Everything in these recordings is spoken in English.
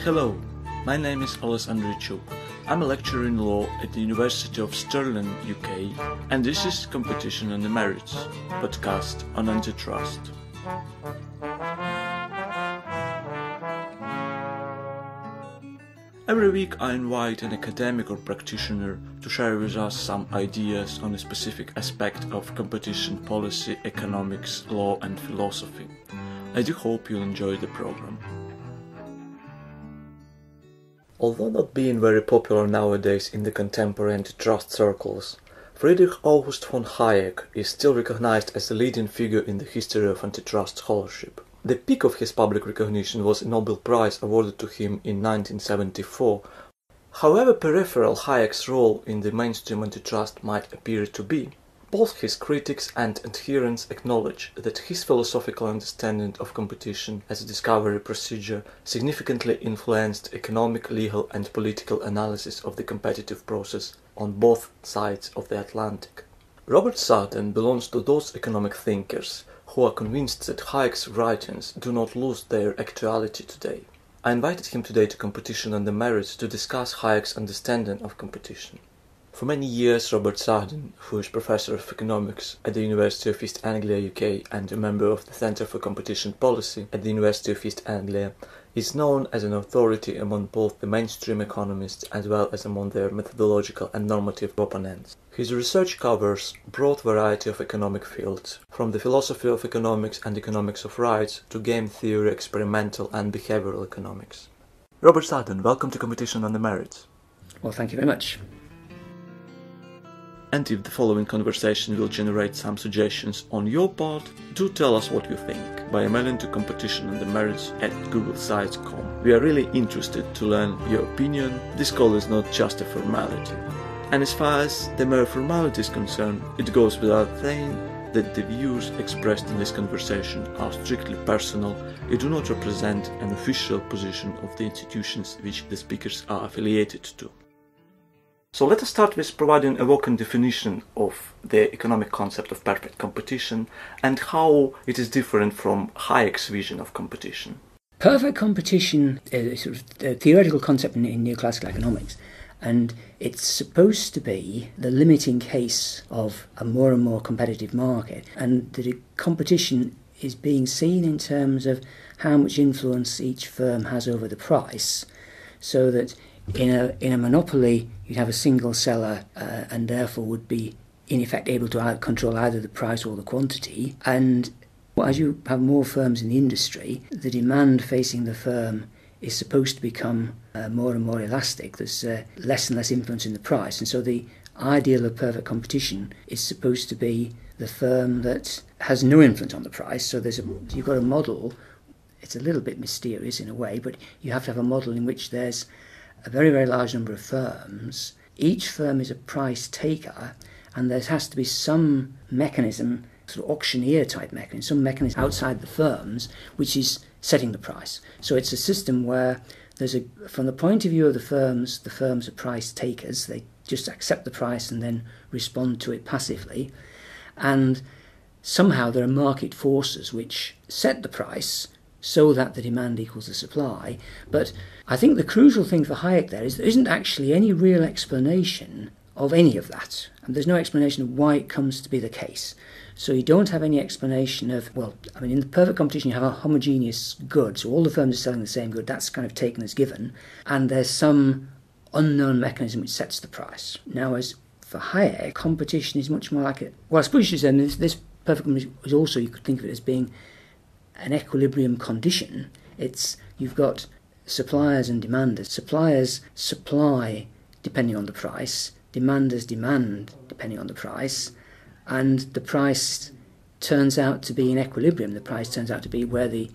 Hello, my name is Oles Andrichuk. I'm a lecturer in law at the University of Stirling, UK, and this is Competition on the Merits, podcast on antitrust. Every week I invite an academic or practitioner to share with us some ideas on a specific aspect of competition policy, economics, law and philosophy. I do hope you'll enjoy the program. Although not being very popular nowadays in the contemporary antitrust circles, Friedrich August von Hayek is still recognized as a leading figure in the history of antitrust scholarship. The peak of his public recognition was a Nobel Prize awarded to him in 1974. However peripheral Hayek's role in the mainstream antitrust might appear to be, both his critics and adherents acknowledge that his philosophical understanding of competition as a discovery procedure significantly influenced economic, legal and political analysis of the competitive process on both sides of the Atlantic. Robert Sutton belongs to those economic thinkers who are convinced that Hayek's writings do not lose their actuality today. I invited him today to Competition on the Merits to discuss Hayek's understanding of competition. For many years, Robert Sutton, who is Professor of Economics at the University of East Anglia, UK, and a member of the Centre for Competition Policy at the University of East Anglia, is known as an authority among both the mainstream economists as well as among their methodological and normative opponents. His research covers a broad variety of economic fields, from the philosophy of economics and economics of rights to game theory, experimental and behavioral economics. Robert Sutton, welcome to Competition on the Merits. Well, thank you very much. And if the following conversation will generate some suggestions on your part, do tell us what you think by emailing to competitiononthemerits@googlesites.com. We are really interested to learn your opinion. This call is not just a formality. And as far as the mere formality is concerned, it goes without saying that the views expressed in this conversation are strictly personal. It do not represent an official position of the institutions which the speakers are affiliated to. So let us start with providing a working definition of the economic concept of perfect competition and how it is different from Hayek's vision of competition. Perfect competition is sort of a theoretical concept in neoclassical economics, and it's supposed to be the limiting case of a more and more competitive market, and the competition is being seen in terms of how much influence each firm has over the price, so that in a monopoly you'd have a single seller and therefore would be in effect able to control either the price or the quantity, and as you have more firms in the industry, the demand facing the firm is supposed to become more and more elastic. There's less and less influence in the price, and so the ideal of perfect competition is supposed to be the firm that has no influence on the price. So you've got a model. It's a little bit mysterious in a way, but you have to have a model in which there's a very, very large number of firms. Each firm is a price taker, and there has to be some mechanism, sort of auctioneer type mechanism, some mechanism outside the firms which is setting the price. So it's a system where from the point of view of the firms are price takers. They just accept the price and then respond to it passively. And somehow there are market forces which set the price so that the demand equals the supply. But I think the crucial thing for Hayek there isn't actually any real explanation of any of that. And there's no explanation of why it comes to be the case. So you don't have any explanation of, in the perfect competition you have a homogeneous good, so all the firms are selling the same good, that's kind of taken as given, and there's some unknown mechanism which sets the price. Now, as for Hayek, competition is much more like I suppose you should say this perfect competition is also, you could think of it as being an equilibrium condition. You've got suppliers and demanders. Suppliers supply depending on the price, demanders demand depending on the price, and the price turns out to be in equilibrium. The price turns out to be where the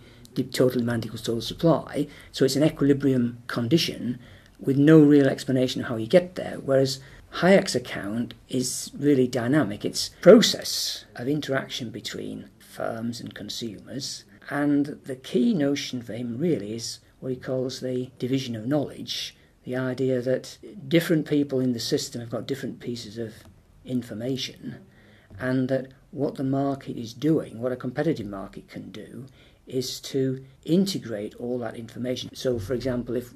total demand equals total supply. So it's an equilibrium condition with no real explanation of how you get there, whereas Hayek's account is really dynamic. It's a process of interaction between firms and consumers, and the key notion for him really is what he calls the division of knowledge, the idea that different people in the system have got different pieces of information, and that what the market is doing, what a competitive market can do, is to integrate all that information. So, for example, if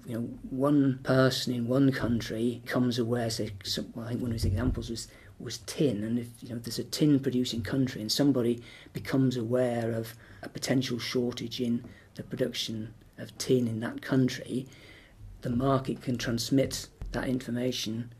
one person in one country becomes aware, say, I think one of his examples was tin, and if there's a tin producing country and somebody becomes aware of a potential shortage in the production of tin in that country, the market can transmit that information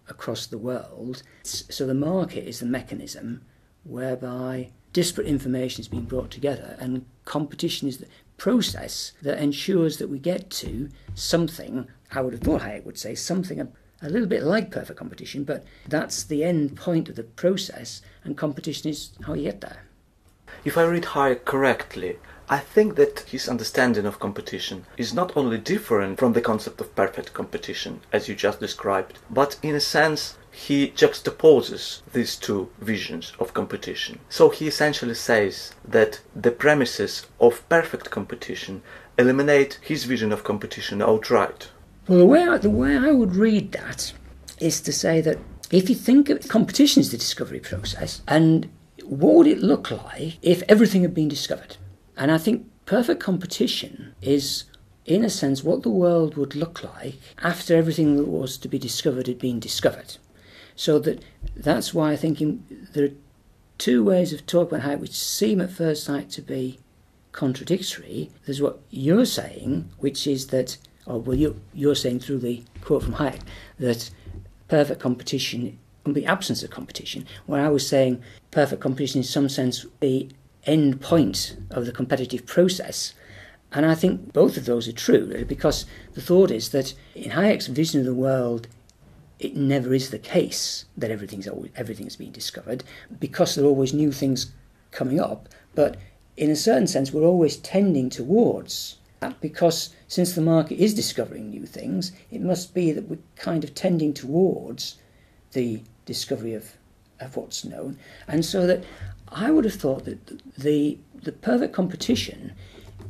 across the world. So the market is the mechanism whereby disparate information is being brought together, and competition is the process that ensures that we get to something, I would have thought Hayek would say, something a little bit like perfect competition, but that's the end point of the process, and competition is how you get there. If I read Hayek correctly, I think that his understanding of competition is not only different from the concept of perfect competition, as you just described, but in a sense he juxtaposes these two visions of competition. So he essentially says that the premises of perfect competition eliminate his vision of competition outright. Well, the way I would read that is to say that if you think of competition as the discovery process, and what would it look like if everything had been discovered? And I think perfect competition is, in a sense, what the world would look like after everything that was to be discovered had been discovered. So that's why I think there are two ways of talking about Hayek which seem at first sight to be contradictory. There's what you're saying, which is that, you're saying through the quote from Hayek, that perfect competition, the absence of competition, where I was saying perfect competition in some sense the end point of the competitive process. And I think both of those are true, really, because the thought is that in Hayek's vision of the world, it never is the case that everything's being discovered, because there are always new things coming up. But in a certain sense, we're always tending towards that, because since the market is discovering new things, it must be that we're kind of tending towards the discovery of what's known. And so that I would have thought that the perfect competition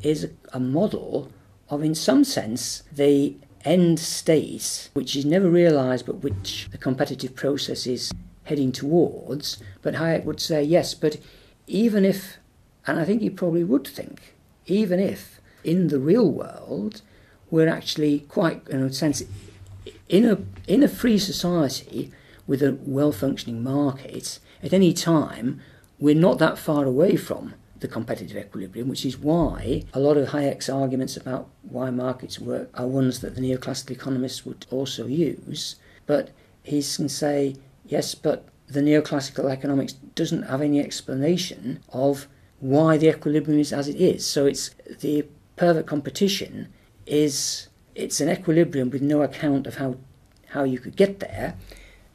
is a model of, in some sense, the end state, which is never realised but which the competitive process is heading towards. But Hayek would say, yes, but even if, and I think he probably would think, even if in the real world we're actually quite, in a sense, in a free society with a well-functioning market, at any time we're not that far away from the competitive equilibrium, which is why a lot of Hayek's arguments about why markets work are ones that the neoclassical economists would also use. But he can say, yes, but the neoclassical economics doesn't have any explanation of why the equilibrium is as it is. So it's the perfect competition it's an equilibrium with no account of how you could get there.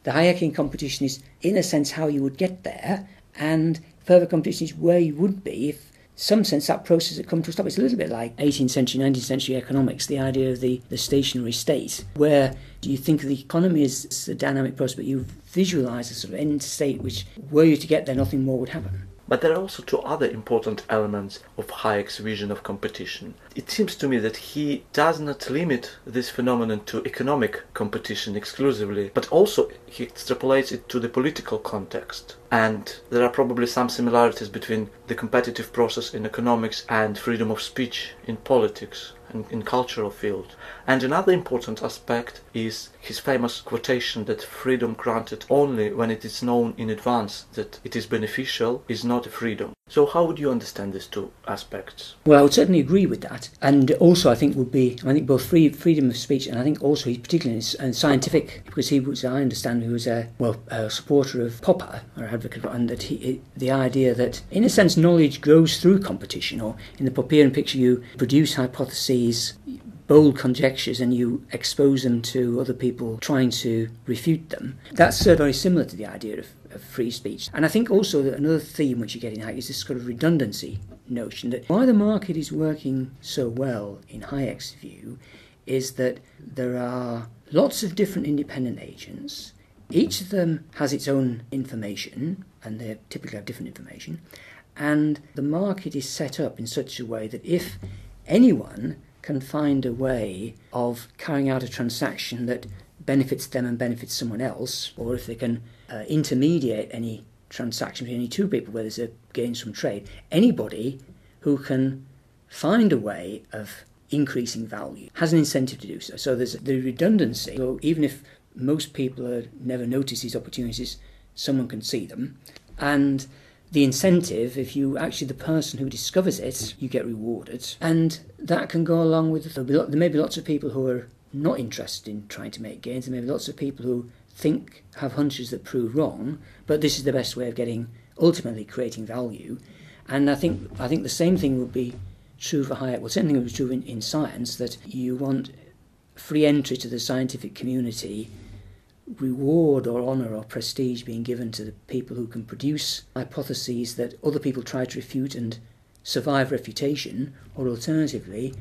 The Hayekian competition is, in a sense, how you would get there, and perfect competition is where you would be if, in some sense, that process had come to a stop. It's a little bit like 18th century, 19th century economics, the idea of the stationary state, where you think of the economy as a dynamic process, but you visualise a sort of end state which, were you to get there, nothing more would happen. But there are also two other important elements of Hayek's vision of competition. It seems to me that he does not limit this phenomenon to economic competition exclusively, but also he extrapolates it to the political context. And there are probably some similarities between the competitive process in economics and freedom of speech in politics and in cultural field. And another important aspect is his famous quotation that freedom granted only when it is known in advance that it is beneficial is not a freedom. So how would you understand these two aspects? Well, I would certainly agree with that. And also I think both freedom of speech, and I think also he's particularly in scientific, because he was, I understand, he was a supporter of Popper, or advocate, and that the idea that, in a sense, knowledge grows through competition, or in the Popperian picture you produce hypotheses, bold conjectures, and you expose them to other people trying to refute them. That's very similar to the idea of free speech. And I think also that another theme which you get in Hayek is this sort of redundancy notion, that why the market is working so well in Hayek's view is that there are lots of different independent agents. Each of them has its own information, and they typically have different information, and the market is set up in such a way that if anyone can find a way of carrying out a transaction that benefits them and benefits someone else, or if they can intermediate any transaction between any two people where there's a gains from trade, anybody who can find a way of increasing value, has an incentive to do so. So there's the redundancy. So even if most people never notice these opportunities, someone can see them. And the incentive, if you actually the person who discovers it, you get rewarded. And that can go along with, there may be lots of people who are not interested in trying to make gains. There may be lots of people who have hunches that prove wrong, but this is the best way of ultimately creating value. And I think the same thing would be true for Hayek. Well, same thing would be true in science, that you want free entry to the scientific community, reward or honour or prestige being given to the people who can produce hypotheses that other people try to refute and survive refutation, or alternatively,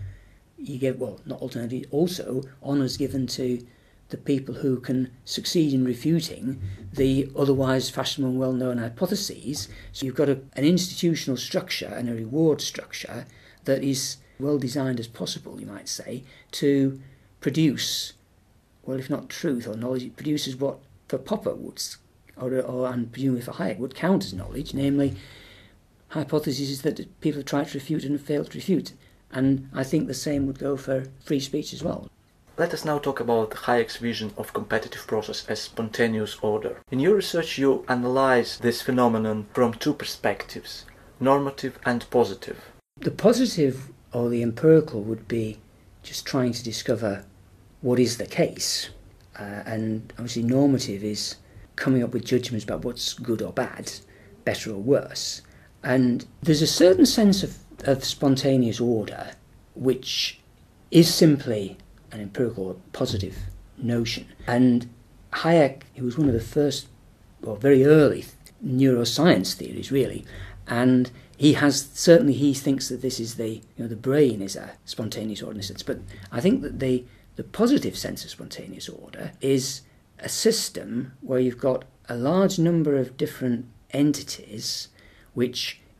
also honours given to the people who can succeed in refuting the otherwise fashionable and well-known hypotheses. So you've got an institutional structure and a reward structure that is well designed as possible, you might say, to produce, well, if not truth or knowledge, it produces what for Popper would, and presumably for Hayek, would count as knowledge, namely hypotheses that people have tried to refute and have failed to refute. And I think the same would go for free speech as well. Let us now talk about Hayek's vision of competitive process as spontaneous order. In your research, you analyze this phenomenon from two perspectives, normative and positive. The positive, or the empirical, would be just trying to discover what is the case. And obviously normative is coming up with judgments about what's good or bad, better or worse. And there's a certain sense of spontaneous order which is simply an empirical or positive notion. And Hayek, who was one of the first, or very early, neuroscience theories really, and he thinks that this is the brain is a spontaneous order in a sense. But I think that the positive sense of spontaneous order is a system where you've got a large number of different entities,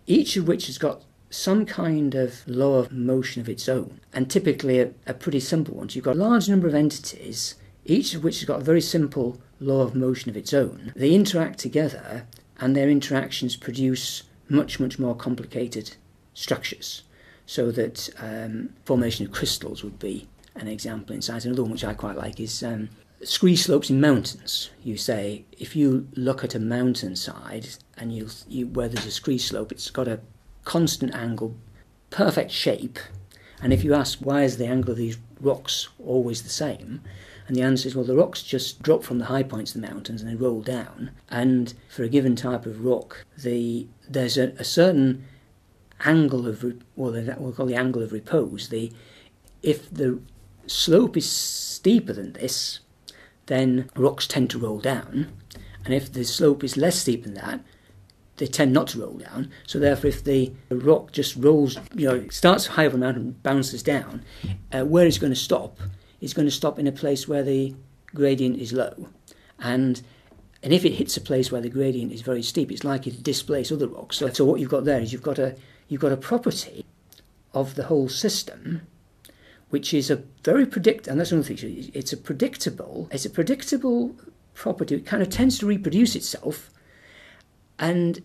each of which has got some kind of law of motion of its own, and typically a pretty simple one. So you've got a large number of entities, each of which has got a very simple law of motion of its own. They interact together, and their interactions produce much, much more complicated structures. So that formation of crystals would be an example in science. Another one which I quite like is scree slopes in mountains. You say, if you look at a mountainside and where there's a scree slope, it's got a constant angle, perfect shape, and if you ask why is the angle of these rocks always the same, and the answer is, well, the rocks just drop from the high points of the mountains and they roll down, and for a given type of rock there's a certain angle of, we'll call the angle of repose. If the slope is steeper than this, then rocks tend to roll down, and if the slope is less steep than that, they tend not to roll down. So therefore, if the rock just rolls, it starts high up a mountain and bounces down, where it's going to stop in a place where the gradient is low. And if it hits a place where the gradient is very steep, it's likely to displace other rocks. So what you've got there is you've got a property of the whole system, which is a very and that's another thing. It's a predictable property. It kind of tends to reproduce itself, and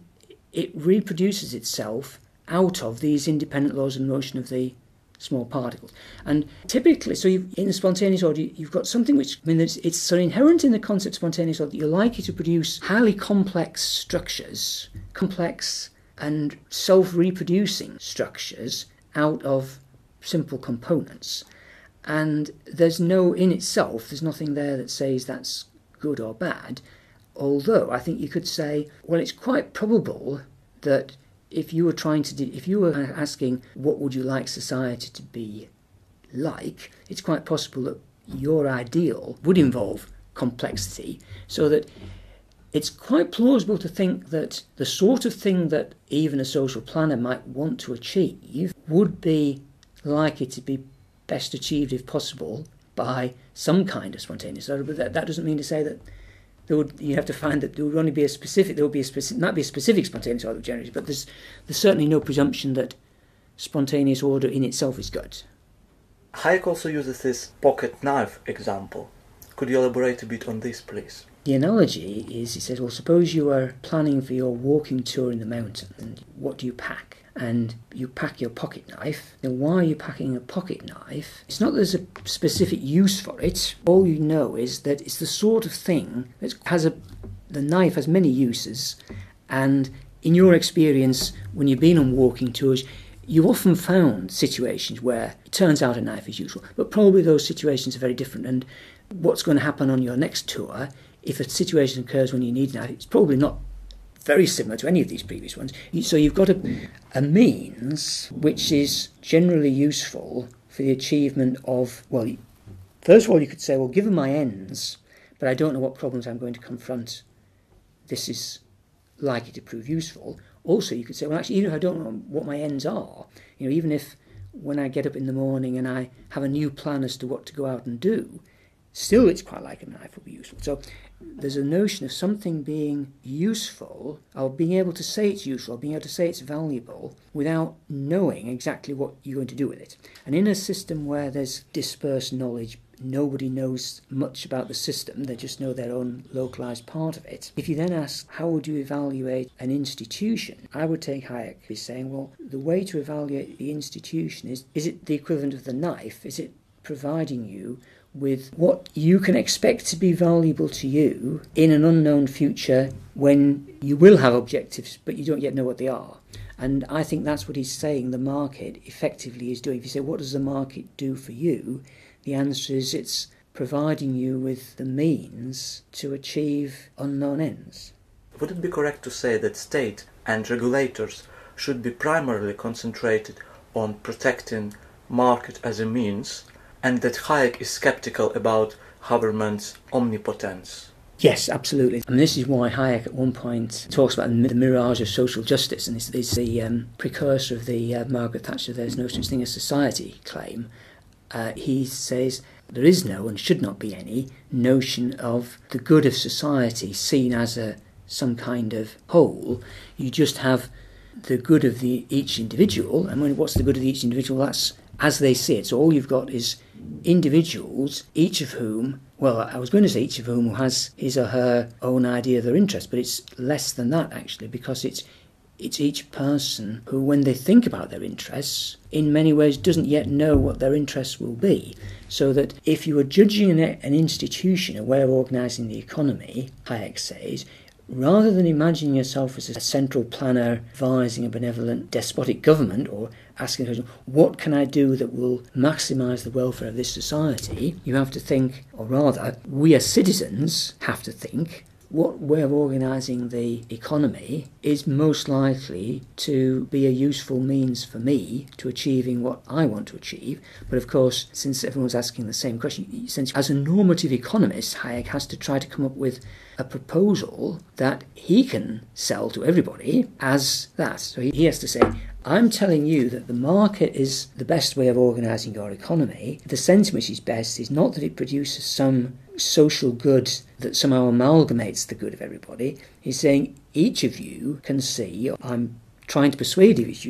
it reproduces itself out of these independent laws of motion of the small particles. And typically, so in the spontaneous order, you've got something which, it's so inherent in the concept of spontaneous order that you're likely to produce highly complex structures, complex and self-reproducing structures out of simple components. And there's nothing there that says that's good or bad. Although I think you could say, well, it's quite probable that if you were asking what would you like society to be like, it's quite possible that your ideal would involve complexity, so that it's quite plausible to think that the sort of thing that even a social planner might want to achieve would be likely to be best achieved, if possible, by some kind of spontaneous order. But that doesn't mean to say that you have to find that there would only be might be a specific spontaneous order generated, but there's certainly no presumption that spontaneous order in itself is good. Hayek also uses this pocket knife example. Could you elaborate a bit on this, please? The analogy is, he says, well, suppose you are planning for your walking tour in the mountain, and what do you pack? and you pack your pocket knife. Now, why are you packing a pocket knife? It's not that there's a specific use for it. All you know is that it's the sort of thing that the knife has many uses, and in your experience, when you've been on walking tours, you've often found situations where it turns out a knife is useful, but probably those situations are very different, and what's going to happen on your next tour, if a situation occurs when you need a knife, it's probably not very similar to any of these previous ones. So you've got a means which is generally useful for the achievement of, well, first of all you could say, well, given my ends, but I don't know what problems I'm going to confront, this is likely to prove useful. Also you could say, well, actually, even if I don't know what my ends are, even if when I get up in the morning and I have a new plan as to what to go out and do, still it's quite likely a knife will be useful. So there's a notion of something being useful, or being able to say it's useful, or being able to say it's valuable, without knowing exactly what you're going to do with it. And in a system where there's dispersed knowledge, nobody knows much about the system, they just know their own localised part of it. If you then ask, how would you evaluate an institution? I would take Hayek as saying, well, the way to evaluate the institution is it the equivalent of the knife? Is it providing you with what you can expect to be valuable to you in an unknown future when you will have objectives but you don't yet know what they are? And I think that's what he's saying the market effectively is doing. If you say, what does the market do for you? The answer is it's providing you with the means to achieve unknown ends. Would it be correct to say that state and regulators should be primarily concentrated on protecting market as a means, and that Hayek is skeptical about government's omnipotence? Yes, absolutely. This is why Hayek at one point talks about the mirage of social justice, and it's the precursor of the Margaret Thatcher "there's no such thing as society" claim. He says there is no and should not be any notion of the good of society seen as some kind of whole. You just have the good of each individual, and what's the good of each individual? That's as they see it. So all you've got is individuals, each of whom, well, I was going to say each of whom has his or her own idea of their interest, but it's less than that actually, because it's each person who, when they think about their interests, in many ways doesn't yet know what their interests will be. So that if you are judging an institution, a way of organising the economy, Hayek says, rather than imagining yourself as a central planner advising a benevolent despotic government or asking the question, what can I do that will maximise the welfare of this society, you have to think, or rather, we as citizens have to think, what way of organising the economy is most likely to be a useful means for me to achieving what I want to achieve. But of course, since everyone's asking the same question, since as a normative economist, Hayek has to try to come up with a proposal that he can sell to everybody as that. So he has to say, I'm telling you that the market is the best way of organising your economy. The sense in which it's best is not that it produces some social good that somehow amalgamates the good of everybody. He's saying each of you can see, or I'm trying to persuade each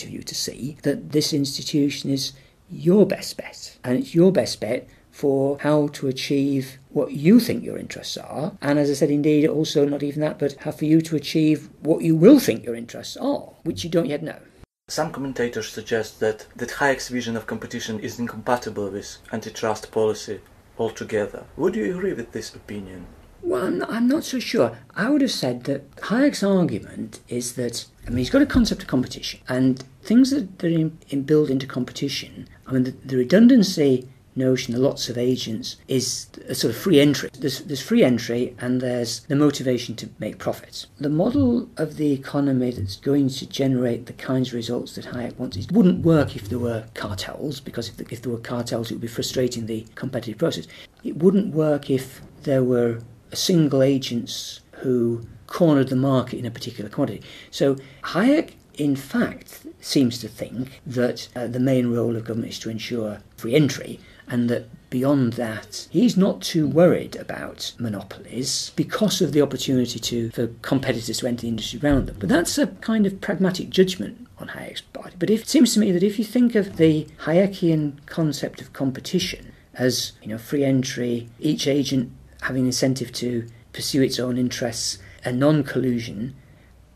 of you to see, that this institution is your best bet. And it's your best bet for how to achieve what you think your interests are. And as I said, indeed, also not even that, but how for you to achieve what you will think your interests are, which you don't yet know. Some commentators suggest that Hayek's vision of competition is incompatible with antitrust policy altogether. Would you agree with this opinion? Well, I'm not so sure. I would have said that Hayek's argument is that, he's got a concept of competition, and things that are built into competition, the redundancy notion of lots of agents is a sort of free entry. There's free entry and there's the motivation to make profits. The model of the economy that's going to generate the kinds of results that Hayek wants, it wouldn't work if there were cartels, because if there were cartels it would be frustrating the competitive process. It wouldn't work if there were single agents who cornered the market in a particular commodity. So Hayek, in fact, seems to think that the main role of government is to ensure free entry, and that beyond that, he's not too worried about monopolies because of the opportunity for competitors to enter the industry around them. But that's a kind of pragmatic judgment on Hayek's part. But it seems to me that if you think of the Hayekian concept of competition as, free entry, each agent having incentive to pursue its own interests, a non-collusion,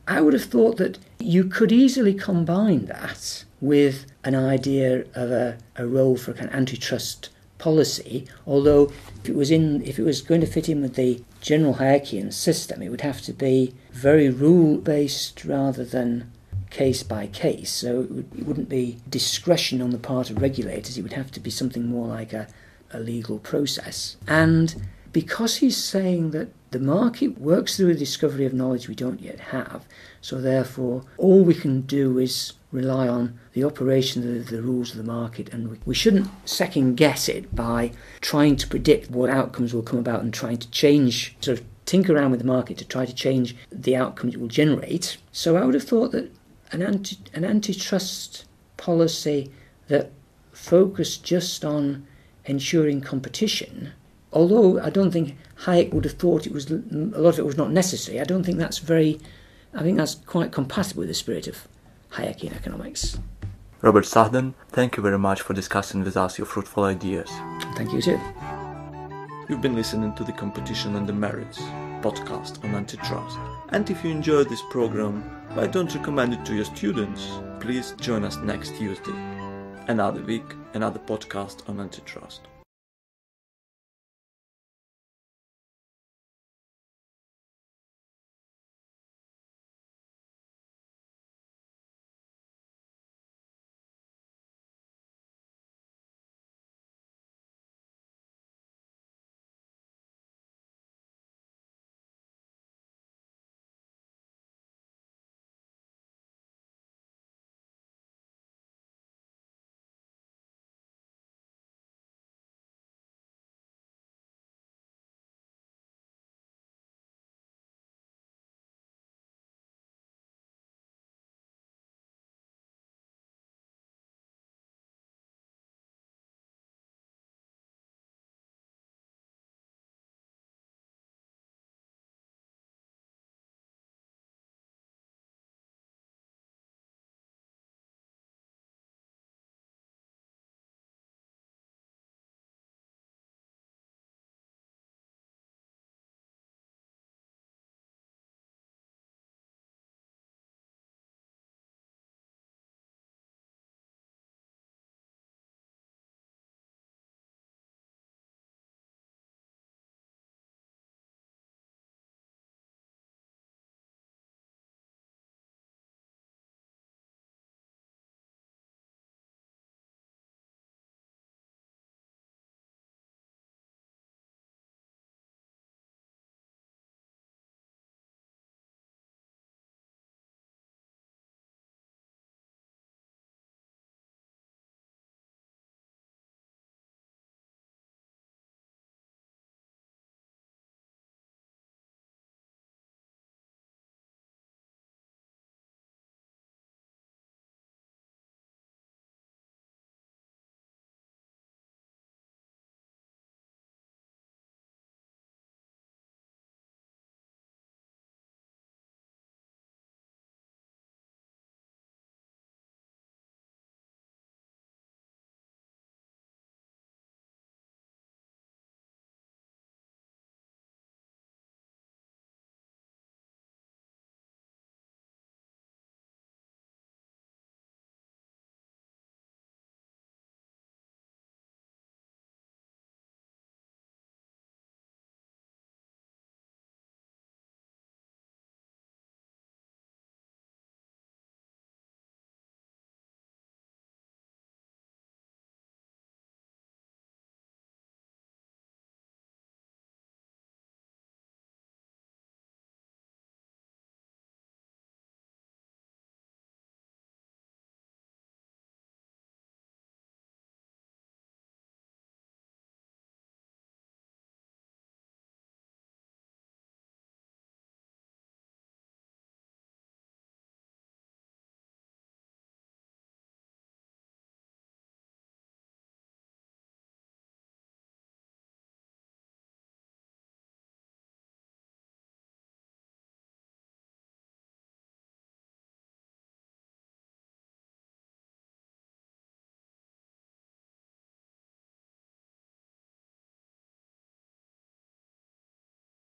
I would have thought that You could easily combine that with an idea of a role for an antitrust policy, although if it was going to fit in with the general Hayekian system, it would have to be very rule-based rather than case by case. So it wouldn't be discretion on the part of regulators, it would have to be something more like a legal process. And because he's saying that the market works through a discovery of knowledge we don't yet have, so therefore all we can do is rely on the operation of the rules of the market, and we shouldn't second guess it by trying to predict what outcomes will come about and trying to change, sort of tinker around with the market to try to change the outcomes it will generate. So I would have thought that an antitrust policy that focused just on ensuring competition, although I don't think Hayek would have thought a lot of it was not necessary, I think that's quite compatible with the spirit of Hayekian economics. Robert Sahden, thank you very much for discussing with us your fruitful ideas. Thank you too. You've been listening to the Competition and the Merits podcast on antitrust. And if you enjoyed this program, why don't recommend it to your students? Please join us next Tuesday. Another week, another podcast on antitrust.